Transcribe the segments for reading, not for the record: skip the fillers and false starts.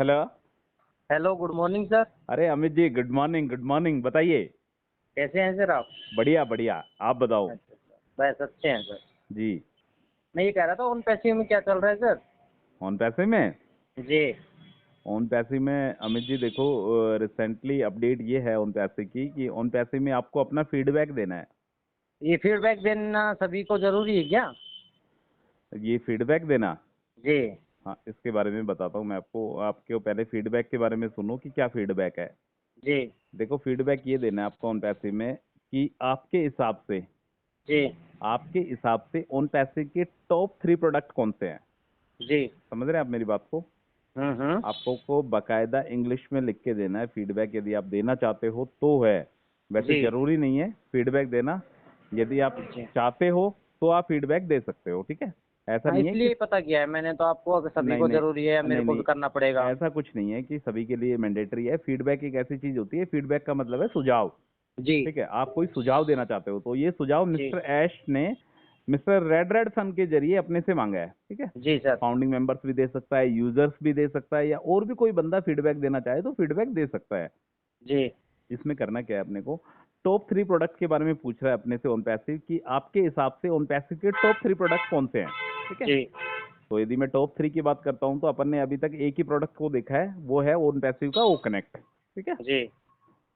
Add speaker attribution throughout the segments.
Speaker 1: Hello.
Speaker 2: Hello, good morning sir.
Speaker 1: अरे Amit ji, good morning, good morning. बताइए।
Speaker 2: कैसे हैं सर आप?
Speaker 1: बढ़िया बढ़िया, आप बताओ।
Speaker 2: अच्छा सर, बस अच्छे हैं सर।
Speaker 1: जी।
Speaker 2: मैं ये कह रहा था उन पैसे में क्या चल रहा है सर?
Speaker 1: ऑन पैसे में।
Speaker 2: जी।
Speaker 1: ऑन पैसे में अमित जी देखो, रिसेंटली अपडेट ये है ऑन पैसे की कि ऑन पैसे में आपको अपना फीडबैक देना है।
Speaker 2: ये फीडबैक देना सभी को जरूरी है क्या?
Speaker 1: ये फीडबैक देना।
Speaker 2: जी।
Speaker 1: हाँ, इसके बारे में बताता हूँ मैं आपको। आपको पहले फीडबैक के बारे में सुनो कि क्या फीडबैक है।
Speaker 2: जी।
Speaker 1: देखो, फीडबैक ये देना है आपको ऑन पैसे में कि
Speaker 2: जी।
Speaker 1: आपके हिसाब से ऑन पैसे के टॉप 3 प्रोडक्ट कौन से हैं।
Speaker 2: जी।
Speaker 1: समझ रहे हैं आप मेरी बात को।
Speaker 2: हम्म।
Speaker 1: आपको को बकायदा इंग्लिश में लिख के देना है फीडबैक, यदि आप देना चाहते हो तो है। वैसे
Speaker 2: जी।
Speaker 1: जरूरी नहीं है फीडबैक देना। यदि आप
Speaker 2: जी।
Speaker 1: चाहते हो तो आप फीडबैक दे सकते हो, ठीक है। ऐसा
Speaker 2: हाँ,
Speaker 1: नहीं है कि
Speaker 2: इसलिए ही पता किया है मैंने तो आपको, अगर सभी
Speaker 1: नहीं
Speaker 2: को
Speaker 1: नहीं
Speaker 2: जरूरी है या मेरे
Speaker 1: नहीं
Speaker 2: को भी
Speaker 1: नहीं,
Speaker 2: करना पड़ेगा।
Speaker 1: ऐसा कुछ नहीं है कि सभी के लिए मैंडेटरी है। फीडबैक एक ऐसी चीज होती है, फीडबैक का मतलब है सुझाव।
Speaker 2: जी।
Speaker 1: ठीक है, आप कोई सुझाव देना चाहते हो तो ये सुझाव
Speaker 2: जी।
Speaker 1: मिस्टर ऐश ने मिस्टर रेड रेड सन के जरिए अपने से मांगा है, ठीक है।
Speaker 2: जी सर।
Speaker 1: फाउंडिंग मेंबर्स भी दे सकता है, यूजर्स भी दे सकता है, या और भी कोई बंदा फीडबैक देना चाहे तो फीडबैक दे सकता है।
Speaker 2: जी।
Speaker 1: इसमें करना क्या है अपने को, टॉप 3 प्रोडक्ट के बारे में पूछ रहा है अपने से ओन पैसिव कि आपके हिसाब से ओन पैसिव के टॉप 3 प्रोडक्ट कौन से हैं, ठीक है।
Speaker 2: जी।
Speaker 1: तो यदि मैं टॉप 3 की बात करता हूं तो अपन ने अभी तक एक ही प्रोडक्ट को देखा है, वो है ओन पैसिव का ओ कनेक्ट, ठीक है।
Speaker 2: जी।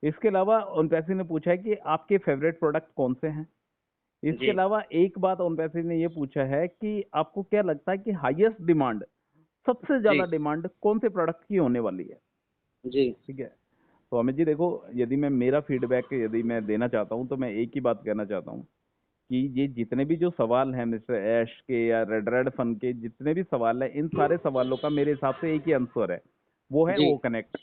Speaker 1: इसके अलावा ओन पैसिव ने पूछा है कि आपके फेवरेट प्रोडक्ट कौन से हैं। इसके
Speaker 2: जी।
Speaker 1: अलावा एक बात ओन पैसिव ने ये पूछा है कि आपको क्या लगता है कि हाईएस्ट डिमांड, सबसे
Speaker 2: जी।
Speaker 1: ज्यादा डिमांड कौन से प्रोडक्ट की होने वाली है,
Speaker 2: जी।
Speaker 1: ठीक है। तो अमित जी देखो, यदि मैं मेरा फीडबैक यदि मैं देना चाहता हूं तो मैं एक ही बात कहना चाहता हूं कि ये जितने भी जो सवाल हैं मिस्टर ऐश के या रेड रेड फन के, जितने भी सवाल हैं, इन सारे सवालों का मेरे हिसाब से एक ही आंसर है, वो है
Speaker 2: जी।
Speaker 1: ओ कनेक्ट,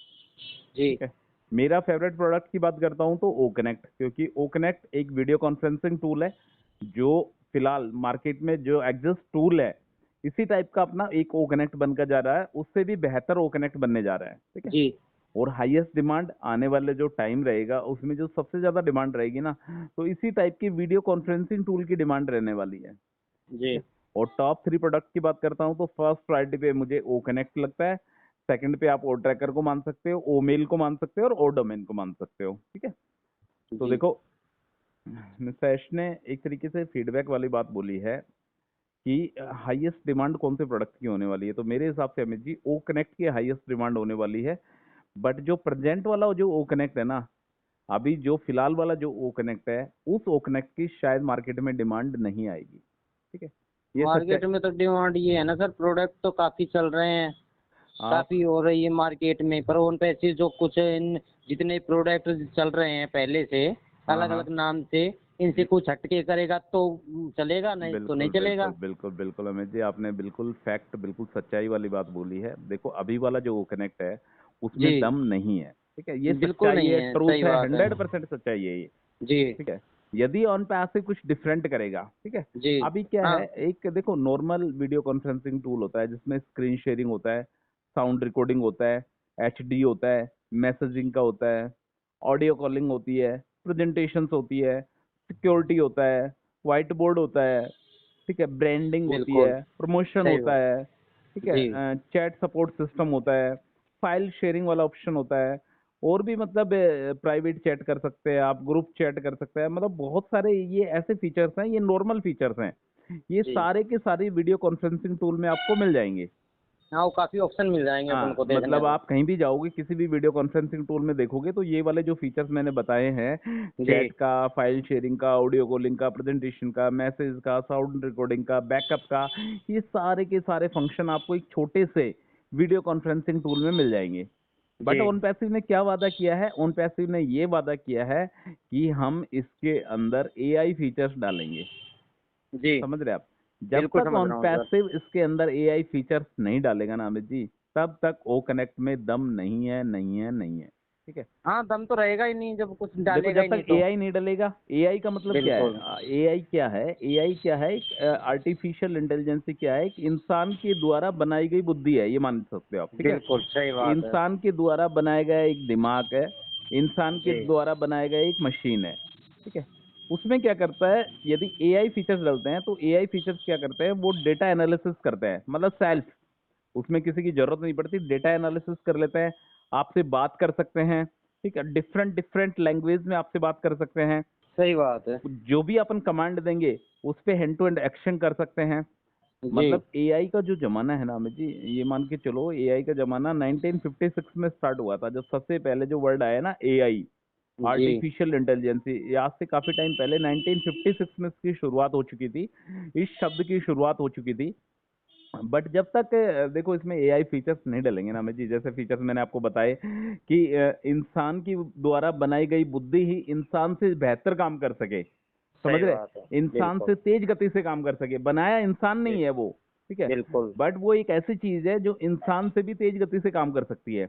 Speaker 2: जी।
Speaker 1: ठीक है। मेरा फेवरेट प्रोडक्ट की बात करता हूं तो ओ कनेक्ट, क्योंकि ओ कनेक्ट एक वीडियो कॉन्फ्रेंसिंग टूल है जो फिलहाल मार्केट में जो एग्जिस्ट टूल है, इसी टाइप का अपना एक ओ कनेक्ट बनकर जा रहा है, उससे भी बेहतर ओ कनेक्ट बनने जा रहा है, ठीक है।
Speaker 2: जी।
Speaker 1: और हाईएस्ट डिमांड आने वाले जो टाइम रहेगा उसमें जो सबसे ज्यादा डिमांड रहेगी ना, तो इसी टाइप की वीडियो कॉन्फ्रेंसिंग टूल की डिमांड रहने वाली है, ठीक
Speaker 2: जी।
Speaker 1: है। और टॉप 3 प्रोडक्ट की बात करता हूँ तो फर्स्ट प्रायोरिटी पे मुझे ओ कनेक्ट लगता है। सेकंड पे आप ओ ट्रैकर को मान सकते हो, ओ मेल को मान सकते हो, और ओ डोमेन को मान सकते हो, ठीक है। तो
Speaker 2: जी।
Speaker 1: देखो, मिस्टर ऐश ने एक तरीके से फीडबैक वाली बात बोली है कि हाईएस्ट डिमांड कौन से प्रोडक्ट की होने वाली है। तो मेरे हिसाब से अमित जी, ओ कनेक्ट की हाईएस्ट डिमांड होने वाली है। बट जो प्रेजेंट वाला जो ओ कनेक्ट है ना, अभी जो फिलहाल वाला जो ओ कनेक्ट है, उस ओ कनेक्ट की शायद मार्केट में डिमांड नहीं आएगी, ठीक है। ये सच्चाई।
Speaker 2: मार्केट में तो डिमांड ये है ना सर, प्रोडक्ट तो काफी चल रहे हैं,
Speaker 1: आप
Speaker 2: काफी हो रही है मार्केट में, पर उन पैसे जो कुछ इन जितने प्रोडक्ट चल रहे हैं पहले से
Speaker 1: हाँ
Speaker 2: अलग
Speaker 1: हाँ,
Speaker 2: अलग नाम से, इनसे कुछ हटके करेगा तो चलेगा, नहीं तो नहीं
Speaker 1: बिल्कुल
Speaker 2: चलेगा।
Speaker 1: बिल्कुल बिल्कुल बिल्कुल अमित जी, आपने बिल्कुल फैक्ट, बिल्कुल सच्चाई वाली बात बोली है। देखो, अभी वाला जो ओ कनेक्ट है उसमें
Speaker 2: जी।
Speaker 1: दम नहीं है, ठीक है। ये
Speaker 2: बिल्कुल
Speaker 1: सच्चाई
Speaker 2: नहीं
Speaker 1: है,
Speaker 2: है,
Speaker 1: ट्रूथ
Speaker 2: सही
Speaker 1: है,
Speaker 2: बात है।
Speaker 1: 100% सच्चाई है ये,
Speaker 2: जी।
Speaker 1: ठीक है। यदि ऑन पे से कुछ डिफरेंट करेगा, ठीक है।
Speaker 2: जी।
Speaker 1: अभी क्या
Speaker 2: हाँ।
Speaker 1: है, एक देखो नॉर्मल वीडियो कॉन्फ्रेंसिंग टूल होता है जिसमें स्क्रीन शेयरिंग होता है, साउंड रिकॉर्डिंग होता है, एचडी होता है, मैसेजिंग का होता है, ऑडियो कॉलिंग होती है, प्रेजेंटेशंस होती है, सिक्योरिटी होता है, व्हाइट बोर्ड होता है, ठीक है, ब्रांडिंग होती
Speaker 2: बिल्कुल
Speaker 1: है, प्रमोशन
Speaker 2: सही
Speaker 1: होता
Speaker 2: बात।
Speaker 1: है, ठीक
Speaker 2: जी।
Speaker 1: है, चैट सपोर्ट सिस्टम होता है, फाइल शेयरिंग वाला ऑप्शन होता है, और भी मतलब प्राइवेट चैट कर सकते हैं आप, ग्रुप चैट कर सकते हैं, मतलब बहुत सारे ये ऐसे फीचर्स हैं, ये नॉर्मल फीचर्स हैं, ये
Speaker 2: जी।
Speaker 1: सारे के सारे वीडियो कॉन्फ्रेंसिंग टूल में आपको मिल जाएंगे।
Speaker 2: हाँ, वो काफी ऑप्शन मिल जाएंगे अपन
Speaker 1: हाँ,
Speaker 2: को देखने
Speaker 1: मतलब
Speaker 2: को।
Speaker 1: आप कहीं भी जाओगे, किसी भी वीडियो कॉन्फ्रेंसिंग टूल में देखोगे तो ये वाले जो फीचर्स मैंने बताए हैं,
Speaker 2: जी।
Speaker 1: चैट का, फाइल शेयरिंग का, ऑडियो कॉलिंग का, प्रेजेंटेशन का, मैसेज का, साउंड रिकॉर्डिंग का, बैकअप का, ये सारे के सारे फंक्शन आपको एक छोटे से वीडियो कॉन्फ्रेंसिंग टूल में मिल जाएंगे।
Speaker 2: जी।
Speaker 1: बट ओन पैसिव ने क्या वादा किया है, ओन पैसिव ने ये वादा किया है कि हम इसके अंदर एआई फीचर्स डालेंगे।
Speaker 2: जी।
Speaker 1: समझ रहे आप। जब
Speaker 2: बिल्कुल
Speaker 1: तक
Speaker 2: समझ
Speaker 1: ऑन
Speaker 2: रहा हूँ सर।
Speaker 1: पैसिव इसके अंदर एआई फीचर्स नहीं डालेगा ना अमित जी, तब तक ओ कनेक्ट में दम नहीं है, नहीं है, नहीं है, ठीक है।
Speaker 2: हाँ, दम तो रहेगा ही नहीं जब कुछ
Speaker 1: देखो,
Speaker 2: डालेगा
Speaker 1: जब
Speaker 2: ही नहीं
Speaker 1: तक
Speaker 2: तो।
Speaker 1: एआई नहीं डलेगा, एआई का मतलब क्या
Speaker 2: बिल्कुल।
Speaker 1: है, एआई क्या है, एआई क्या है, एक आर्टिफिशियल इंटेलिजेंस क्या है, एक इंसान के द्वारा बनाई गई बुद्धि है, ये मान सकते हो आप, ठीक है।
Speaker 2: बिल्कुल सही बात है।
Speaker 1: इंसान के द्वारा बनाया गया एक दिमाग है, इंसान के
Speaker 2: जी।
Speaker 1: द्वारा बनाया गया एक मशीन है, ठीक है। उसमें क्या करता है, यदि एआई फीचर्स डलते हैं तो एआई फीचर्स क्या करते हैं, वो डेटा एनालिसिस करते हैं, मतलब सेल्फ उसमें किसी की जरूरत नहीं पड़ती, डेटा एनालिसिस कर लेते हैं, आपसे बात कर सकते हैं, ठीक है, डिफरेंट डिफरेंट लैंग्वेज में आपसे बात कर सकते हैं,
Speaker 2: सही बात है।
Speaker 1: जो भी अपन कमांड देंगे उस पे हैंड टू हैंड एक्शन कर सकते हैं।
Speaker 2: जी
Speaker 1: मतलब एआई का जो जमाना है ना अमित जी, ये मान के चलो एआई का जमाना 1956 में स्टार्ट हुआ था, जब सबसे पहले जो वर्ड आया ना एआई,
Speaker 2: जी
Speaker 1: आर्टिफिशियल इंटेलिजेंस, ये आज से काफी टाइम पहले 1956 में इसकी शुरुआत हो चुकी थी, इस शब्द की शुरुआत हो चुकी थी। बट जब तक देखो इसमें एआई फीचर्स नहीं डलेंगे ना अमित जी, जैसे फीचर्स मैंने आपको बताए कि इंसान की द्वारा बनाई गई बुद्धि ही इंसान से बेहतर काम कर सके, समझ
Speaker 2: सही
Speaker 1: रहे,
Speaker 2: बात है।
Speaker 1: इंसान
Speaker 2: बिल्कुल
Speaker 1: से तेज गति से काम कर सके, बनाया इंसान नहीं
Speaker 2: बिल-
Speaker 1: है वो, ठीक है,
Speaker 2: बिल्कुल
Speaker 1: बट वो एक ऐसी चीज है जो इंसान से भी तेज गति से काम कर सकती है।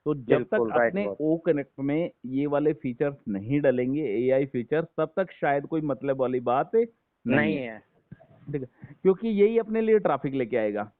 Speaker 1: तो जब तक
Speaker 2: बिल्कुल राइट
Speaker 1: अपने
Speaker 2: बात।
Speaker 1: ओ कनेक्ट में ये वाले फीचर्स नहीं डलेंगे, एआई फीचर्स, तब तक शायद कोई मतलब वाली बात नहीं
Speaker 2: नहीं
Speaker 1: है,
Speaker 2: है।
Speaker 1: ठीक है, क्योंकि यही अपने लिए ट्रैफिक लेके आएगा।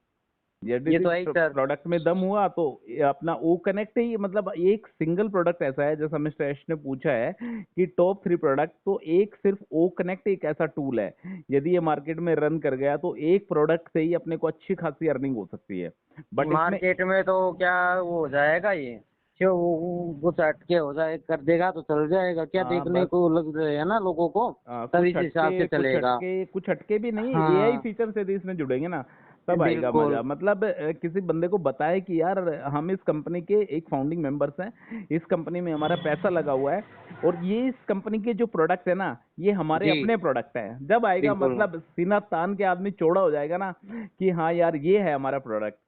Speaker 1: यदि
Speaker 2: ये तो है ही सर।
Speaker 1: प्रोडक्ट में दम हुआ तो ये अपना ओ कनेक्ट ही, मतलब एक सिंगल प्रोडक्ट ऐसा है, जैसा मिस्टर एश ने पूछा है कि टॉप 3 प्रोडक्ट, तो एक सिर्फ ओ कनेक्ट एक ऐसा टूल है, यदि ये मार्केट में रन कर गया तो एक प्रोडक्ट से ही अपने को अच्छी खासी अर्निंग हो सकती है। बट इसमें
Speaker 2: मार्केट में तो क्या वो हो जाएगा ये, जो कुछ हटके हो जाए कर देगा तो चल जाएगा, क्या देखने
Speaker 1: बस
Speaker 2: को लग रहा है ना लोगों को, तब
Speaker 1: कुछ
Speaker 2: इस हिसाब से
Speaker 1: हटके कुछ
Speaker 2: चलेगा।
Speaker 1: हटके कुछ हटके भी नहीं, एआई
Speaker 2: हाँ
Speaker 1: फीचर से यदि इसमें जुड़ेंगे ना तब आएगा
Speaker 2: बिल्कुल।
Speaker 1: मजा। मतलब किसी बंदे को बताए कि यार हम इस कंपनी के एक फाउंडिंग मेंबर्स हैं, इस कंपनी में हमारा पैसा लगा हुआ है, और ये इस कंपनी के जो प्रोडक्ट है ना ये हमारे
Speaker 2: जी
Speaker 1: अपने प्रोडक्ट हैं, जब आएगा
Speaker 2: बिल्कुल।
Speaker 1: मतलब सीना तान के आदमी चौड़ा हो जाएगा ना कि हाँ यार ये है हमारा प्रोडक्ट,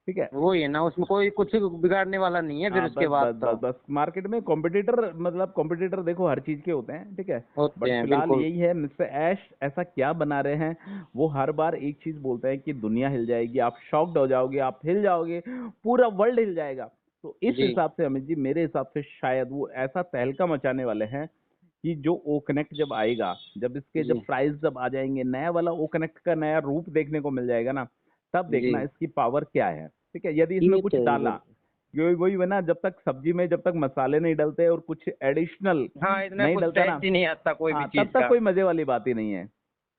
Speaker 1: ठीक है।
Speaker 2: वो ही है ना, उसमें कोई कुछ बिगाड़ने वाला नहीं है फिर
Speaker 1: हाँ
Speaker 2: उसके
Speaker 1: बस
Speaker 2: बाद
Speaker 1: बस
Speaker 2: तो।
Speaker 1: बस बस मार्केट में कॉम्पिटिटर, मतलब कॉम्पिटिटर देखो हर चीज के होते हैं, ठीक है,
Speaker 2: होते
Speaker 1: बट
Speaker 2: हैं
Speaker 1: फिलहाल
Speaker 2: बिल्कुल।
Speaker 1: यही है, मिस्टर ऐश ऐसा क्या बना रहे हैं, वो हर बार एक चीज बोलते हैं कि दुनिया हिल जाएगी, आप शॉक्ड हो जाओगे, आप हिल जाओगे, पूरा वर्ल्ड हिल जाएगा। तो इस
Speaker 2: जी
Speaker 1: हिसाब से अमित जी, मेरे हिसाब से शायद वो ऐसा तहलका मचाने वाले हैं कि जो ओ कनेक्ट जब आएगा, जब इसके
Speaker 2: जी
Speaker 1: जब प्राइस जब आ जाएंगे, नया वाला ओ कनेक्ट का नया रूप देखने को मिल जाएगा ना, तब
Speaker 2: जी।
Speaker 1: देखना इसकी पावर क्या है, ठीक है। यदि इसमें
Speaker 2: ये
Speaker 1: कुछ
Speaker 2: तो है
Speaker 1: डाला,
Speaker 2: बिल्कुल।
Speaker 1: वही वही है ना, जब तक सब्जी में जब तक मसाले नहीं डलते और कुछ एडिशनल
Speaker 2: हाँ इतना
Speaker 1: नहीं
Speaker 2: कुछ
Speaker 1: डलता ना,
Speaker 2: टेस्ट ही नहीं आता कोई भी
Speaker 1: हाँ तब
Speaker 2: चीज
Speaker 1: तक
Speaker 2: का।
Speaker 1: कोई मजे वाली बात ही नहीं है,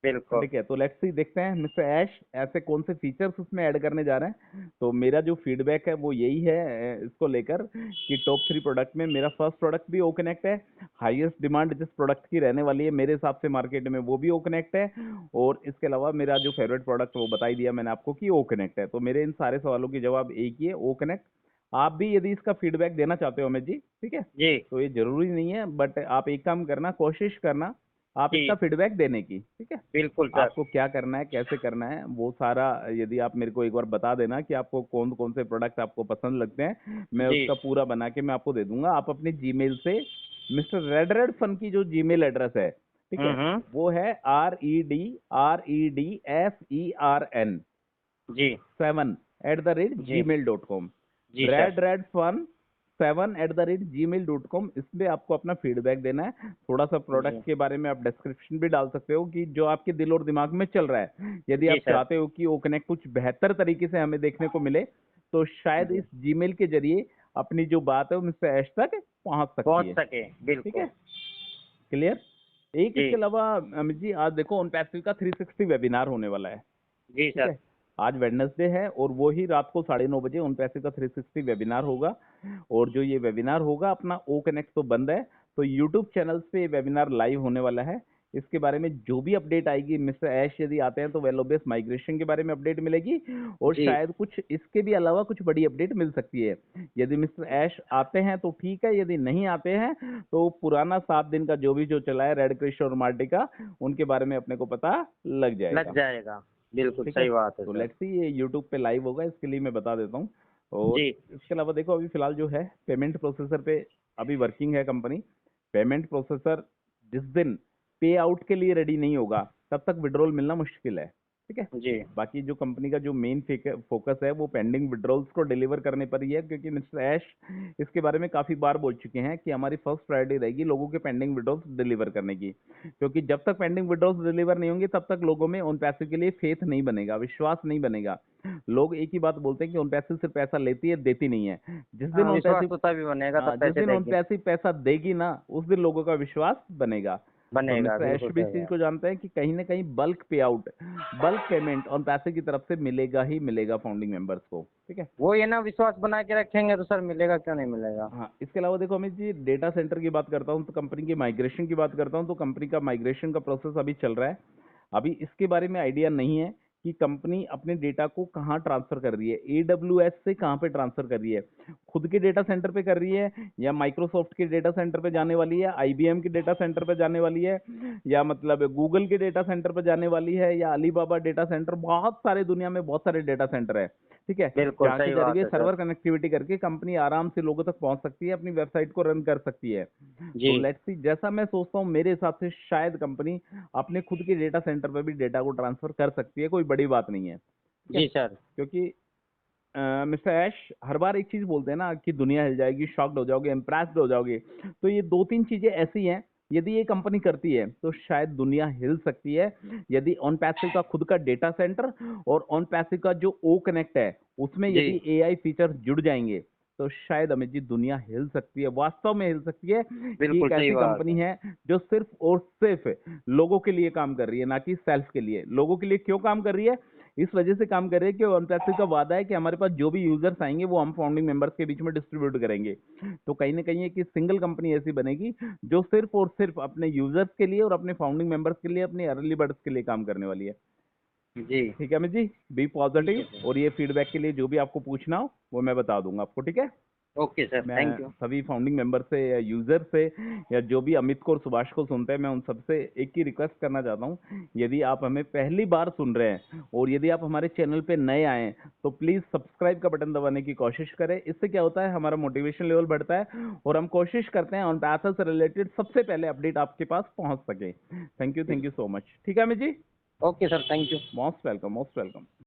Speaker 2: बिल्कुल।
Speaker 1: ठीक है। तो लेट्स सी, देखते हैं मिस्टर ऐश ऐसे कौन से फीचर्स उसमें ऐड करने जा रहे हैं। तो मेरा जो फीडबैक है वो यही है इसको लेकर कि टॉप 3 प्रोडक्ट में मेरा फर्स्ट प्रोडक्ट भी ओ कनेक्ट है, हाईएस्ट डिमांड जिस प्रोडक्ट की रहने वाली है मेरे हिसाब से मार्केट में वो भी ओ कनेक्ट है, और इसके अलावा मेरा जो फेवरेट प्रोडक्ट वो बता ही दिया मैंने आपको कि ओ कनेक्ट है। तो मेरे इन सारे सवालों की जवाब एक ही है, ओ कनेक्ट। आप भी यदि इसका फीडबैक देना चाहते हो अमित जी, ठीक है,
Speaker 2: जी
Speaker 1: तो ये जरूरी नहीं है, बट आप एक काम करना, कोशिश करना आप
Speaker 2: जी
Speaker 1: इसका फीडबैक देने की, ठीक है।
Speaker 2: बिल्कुल सर।
Speaker 1: आपको क्या करना है, कैसे करना है, वो सारा यदि आप मेरे को एक बार बता देना कि आपको कौन कौन से प्रोडक्ट आपको पसंद लगते हैं, मैं
Speaker 2: जी
Speaker 1: उसका पूरा बना के मैं आपको दे दूंगा। आप अपने जीमेल से मिस्टर रेड रेड फन की जो जीमेल एड्रेस है, ठीक है,
Speaker 2: हम्म।
Speaker 1: वो है REDFERN
Speaker 2: जी जी
Speaker 1: @gmail.com,
Speaker 2: जी sir.
Speaker 1: Red Redfern 7 @gmail.com। इसमें आपको अपना फीडबैक देना है, थोड़ा सा
Speaker 2: जी
Speaker 1: प्रोडक्ट के बारे में आप डिस्क्रिप्शन भी डाल सकते हो कि जो आपके दिल और दिमाग में चल रहा है, यदि
Speaker 2: जी
Speaker 1: आप
Speaker 2: सर।
Speaker 1: चाहते हो कि वो कनेक्ट कुछ बेहतर तरीके से हमें देखने को मिले, तो शायद
Speaker 2: जी
Speaker 1: इस जीमेल के जरिए अपनी जो बात है वो मिस्टर ऐश तक पहुंच सकती
Speaker 2: पहुंच
Speaker 1: है,
Speaker 2: सके
Speaker 1: ठीक है,
Speaker 2: बिल्कुल।
Speaker 1: क्लियर। एक
Speaker 2: जी
Speaker 1: इसके अलावा अमित जी, आज देखो ऑन पैसिव का 360 वेबिनार होने वाला है,
Speaker 2: जी
Speaker 1: ठीक
Speaker 2: सर।
Speaker 1: है, आज वेडनेसडे है और वो ही रात को 9:30 बजे उन पैसे का 360 वेबिनार होगा। और जो ये वेबिनार होगा अपना ओ कनेक्ट तो बंद है, तो यूट्यूब चैनल्स पे ये वेबिनार लाइव होने वाला है। इसके बारे में जो भी अपडेट आएगी, मिस्टर ऐश यदि आते हैं तो वेलोबेस माइग्रेशन के बारे में अपडेट मिलेगी, और
Speaker 2: जी
Speaker 1: शायद कुछ इसके भी अलावा कुछ बड़ी अपडेट मिल सकती है। यदि मिस्टर ऐश आते हैं तो ठीक है, यदि नहीं आते हैं तो पुराना 7 दिन का जो भी जो चला है रेड क्रिश और मार्टी का, उनके बारे में अपने को पता लग
Speaker 2: लग
Speaker 1: जाएगा,
Speaker 2: जाएगा। बिल्कुल
Speaker 1: ठीक है।
Speaker 2: सही बात है
Speaker 1: तो
Speaker 2: सर।
Speaker 1: लेट्स सी, ये यूट्यूब पे लाइव होगा, इसके लिए मैं बता देता हूँ। और
Speaker 2: जी
Speaker 1: इसके अलावा देखो अभी फिलहाल जो है पेमेंट प्रोसेसर पे अभी वर्किंग है कंपनी। पेमेंट प्रोसेसर जिस दिन पे आउट के लिए रेडी नहीं होगा तब तक विड्रॉल मिलना मुश्किल है, ठीक है।
Speaker 2: जी
Speaker 1: बाकी जो कंपनी का जो मेन फोकस है वो पेंडिंग विड्रॉल्स को डिलीवर करने पर ही है, क्योंकि मिस्टर ऐश इसके बारे में काफी बार बोल चुके हैं कि हमारी फर्स्ट प्रायोरिटी रहेगी लोगों के पेंडिंग विड्रॉल्स डिलीवर करने की, क्योंकि जब तक पेंडिंग विड्रॉल्स डिलीवर नहीं होंगे तब तक लोगों में उन पैसे के लिए फेथ नहीं बनेगा, विश्वास नहीं बनेगा। लोग एक ही बात बोलते हैं कि उन पैसे सिर्फ पैसा लेती है, देती नहीं है। जिस दिन
Speaker 2: हाँ
Speaker 1: उन
Speaker 2: विश्वास
Speaker 1: पैसे,
Speaker 2: तो तभी बनेगा
Speaker 1: हाँ
Speaker 2: तब
Speaker 1: जिस
Speaker 2: पैसे
Speaker 1: दिन उन
Speaker 2: देगी।
Speaker 1: पैसे पैसा देगी ना उस दिन लोगों का विश्वास बनेगा।
Speaker 2: बनेगा,
Speaker 1: मिस्टर ऐश
Speaker 2: बिल्कुल
Speaker 1: भी इस
Speaker 2: सही
Speaker 1: चीज
Speaker 2: बात।
Speaker 1: को जानते हैं कि कहीं ना कहीं बल्क पे आउट, बल्क पेमेंट और पैसे की तरफ से मिलेगा ही मिलेगा फाउंडिंग मेंबर्स को, ठीक है।
Speaker 2: वो ये ना विश्वास बना के रखेंगे तो सर मिलेगा, क्यों नहीं मिलेगा।
Speaker 1: हाँ, इसके अलावा देखो अमित जी, डेटा सेंटर की बात करता हूँ तो कंपनी की माइग्रेशन की बात करता हूँ तो कंपनी का माइग्रेशन का प्रोसेस अभी चल रहा है। अभी इसके बारे में आइडिया नहीं है कि कंपनी अपने डेटा को कहाँ ट्रांसफर कर रही है, AWS से कहाँ पे ट्रांसफर कर रही है, खुद के डेटा सेंटर पे कर रही है या माइक्रोसॉफ्ट के डेटा सेंटर पे जाने वाली है, IBM के डेटा सेंटर पे जाने वाली है, या मतलब गूगल के डेटा सेंटर पे जाने वाली है, या अलीबाबा डेटा सेंटर, बहुत सारे दुनिया में बहुत सारे डेटा सेंटर है, ठीक है,
Speaker 2: बिल्कुल
Speaker 1: जहाँ के
Speaker 2: सही बात
Speaker 1: जरिए
Speaker 2: है सर।
Speaker 1: सर्वर कनेक्टिविटी करके कंपनी आराम से लोगों तक पहुंच सकती है, अपनी वेबसाइट को रन कर सकती है।
Speaker 2: जी।
Speaker 1: तो लेट्स सी, जैसा मैं सोचता हूँ मेरे हिसाब से शायद कंपनी अपने खुद के डेटा सेंटर पर भी डेटा को ट्रांसफर कर सकती है, कोई बड़ी बात नहीं है, ठीक है।
Speaker 2: जी सर।
Speaker 1: क्योंकि मिस्टर ऐश हर बार एक चीज बोलते हैं ना कि दुनिया हिल जाएगी, शॉक्ड हो जाओगे, इम्प्रेस्ड हो जाओगे, तो ये दो तीन चीजें ऐसी हैं, यदि ये कंपनी करती है तो शायद दुनिया हिल सकती है। यदि ऑन पैसिव का खुद का डेटा सेंटर और ऑन पैसिव का जो ओ कनेक्ट है उसमें
Speaker 2: जी।
Speaker 1: यदि AI फीचर जुड़ जाएंगे तो शायद अमित जी दुनिया हिल सकती है, वास्तव में हिल सकती है कि
Speaker 2: बिल्कुल
Speaker 1: एक
Speaker 2: सही
Speaker 1: ऐसी
Speaker 2: बात
Speaker 1: कंपनी
Speaker 2: है।
Speaker 1: है जो सिर्फ और सिर्फ लोगों के लिए काम कर रही है, ना कि सेल्फ के लिए। लोगों के लिए क्यों काम कर रही है? इस वजह से काम कर रहे हैं कि OnePassive का वादा है कि हमारे पास जो भी यूजर्स आएंगे वो हम फाउंडिंग मेंबर्स के बीच में डिस्ट्रीब्यूट करेंगे। तो कहीं ना कहीं एक सिंगल कंपनी ऐसी बनेगी जो सिर्फ और सिर्फ अपने यूजर्स के लिए और अपने फाउंडिंग मेंबर्स के लिए, अपने अर्ली बर्ड्स के लिए काम करने वाली है।
Speaker 2: जी।
Speaker 1: ठीक है अमित जी, बी
Speaker 2: ठीक है
Speaker 1: पॉजिटिव,
Speaker 2: सर।
Speaker 1: और ये फीडबैक के लिए जो भी आपको पूछना हो वो मैं बता दूंगा आपको, ठीक है।
Speaker 2: ओके सर,
Speaker 1: मैं
Speaker 2: थैंक यू।
Speaker 1: सभी फाउंडिंग मेंबर से या यूजर से या जो भी अमित को और सुभाष को सुनते हैं, मैं उन सबसे एक ही रिक्वेस्ट करना चाहता हूँ, यदि आप हमें पहली बार सुन रहे हैं और यदि आप हमारे चैनल पे नए आए हैं तो प्लीज सब्सक्राइब का बटन दबाने की कोशिश करें। इससे क्या होता है, हमारा मोटिवेशन लेवल बढ़ता है और हम कोशिश करते हैं ऑन पैसा से रिलेटेड सबसे पहले अपडेट आपके पास पहुंच सके। थैंक यू सो मच, ठीक है Amit ji.
Speaker 2: Okay sir, thank you.
Speaker 1: Most welcome, most welcome.